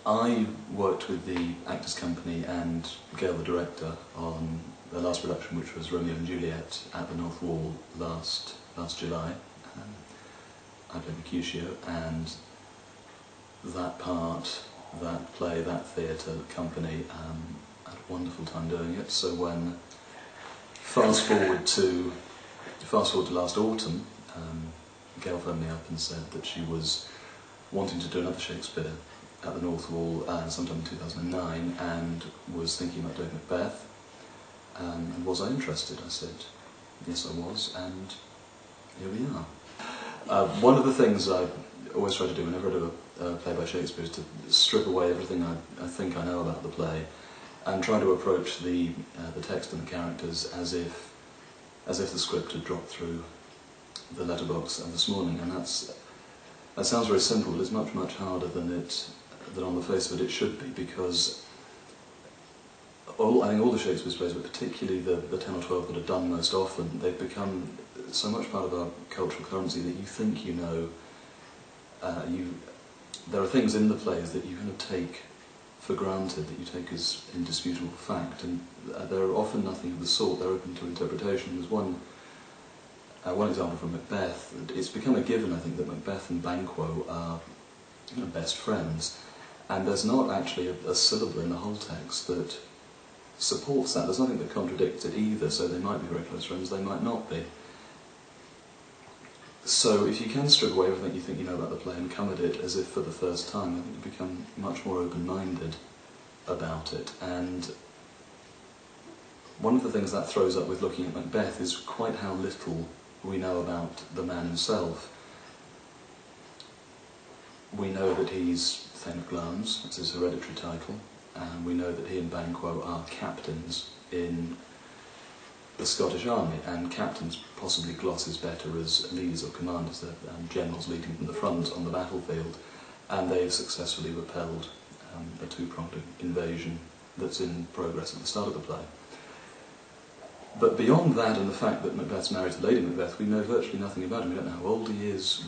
I worked with the Actors Company and Gail, the director, on the last production, which was Romeo and Juliet at the North Wall last July. I played Mercutio, and that part, that play, that theatre, that company, I had a wonderful time doing it. So when fast forward to last autumn, Gail phoned me up and said that she was wanting to do another Shakespeare at the North Wall sometime in 2009, and was thinking about doing Macbeth. And was I interested? I said yes, I was, and here we are. One of the things I always try to do whenever I do a play by Shakespeare is to strip away everything I think I know about the play, and try to approach the text and the characters as if the script had dropped through the letterbox this morning. And that sounds very simple, but it's much, much harder than on the face of it should be, because I think all the Shakespeare plays, but particularly the 10 or 12 that are done most often, they've become so much part of our cultural currency that you think you know. There are things in the plays that you kind of take for granted, that you take as indisputable fact, and they're often nothing of the sort. They're open to interpretation. There's one example from Macbeth. It's become a given, I think, that Macbeth and Banquo are best friends, and there's not actually a syllable in the whole text that supports that. There's nothing that contradicts it either, so they might be very close friends, they might not be. So if you can strip away everything you think you know about the play and come at it as if for the first time, I think you become much more open-minded about it. And one of the things that throws up with looking at Macbeth is quite how little we know about the man himself. We know that he's Thane of Glamis, that's his hereditary title, and we know that he and Banquo are captains in the Scottish army, and captains possibly glosses better as leaders or commanders, they're generals leading from the front on the battlefield, and they've successfully repelled a two-pronged invasion that's in progress at the start of the play. But beyond that, and the fact that Macbeth's married to Lady Macbeth, we know virtually nothing about him. We don't know how old he is,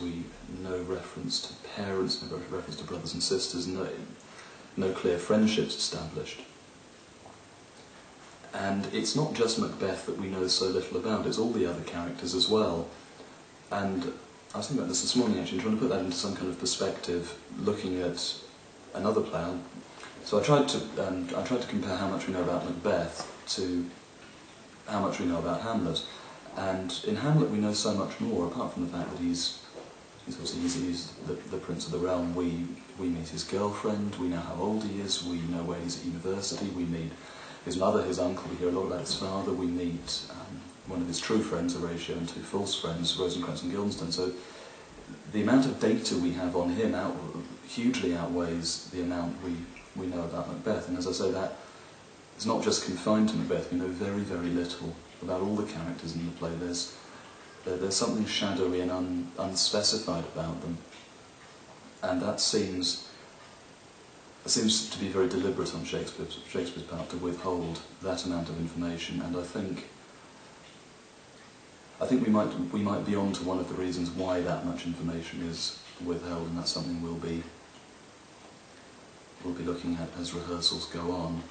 no reference to parents, no reference to brothers and sisters, no clear friendships established. And it's not just Macbeth that we know so little about, it's all the other characters as well. And I was thinking about this morning, actually, trying to put that into some kind of perspective, looking at another play. So I tried to compare how much we know about Macbeth to how much we know about Hamlet. And in Hamlet we know so much more, apart from the fact that he's the prince of the realm. We meet his girlfriend, we know how old he is, we know where he's at university, we meet his mother, his uncle, we hear a lot about his father, we meet one of his true friends, Horatio, and two false friends, Rosencrantz and Guildenstern. So the amount of data we have on him hugely outweighs the amount we know about Macbeth. And as I say, that it's not just confined to Macbeth. We know very, very little about all the characters in the play. There's something shadowy and unspecified about them, and that seems to be very deliberate on Shakespeare's part to withhold that amount of information. And I think we might be on to one of the reasons why that much information is withheld, and that's something we'll be looking at as rehearsals go on.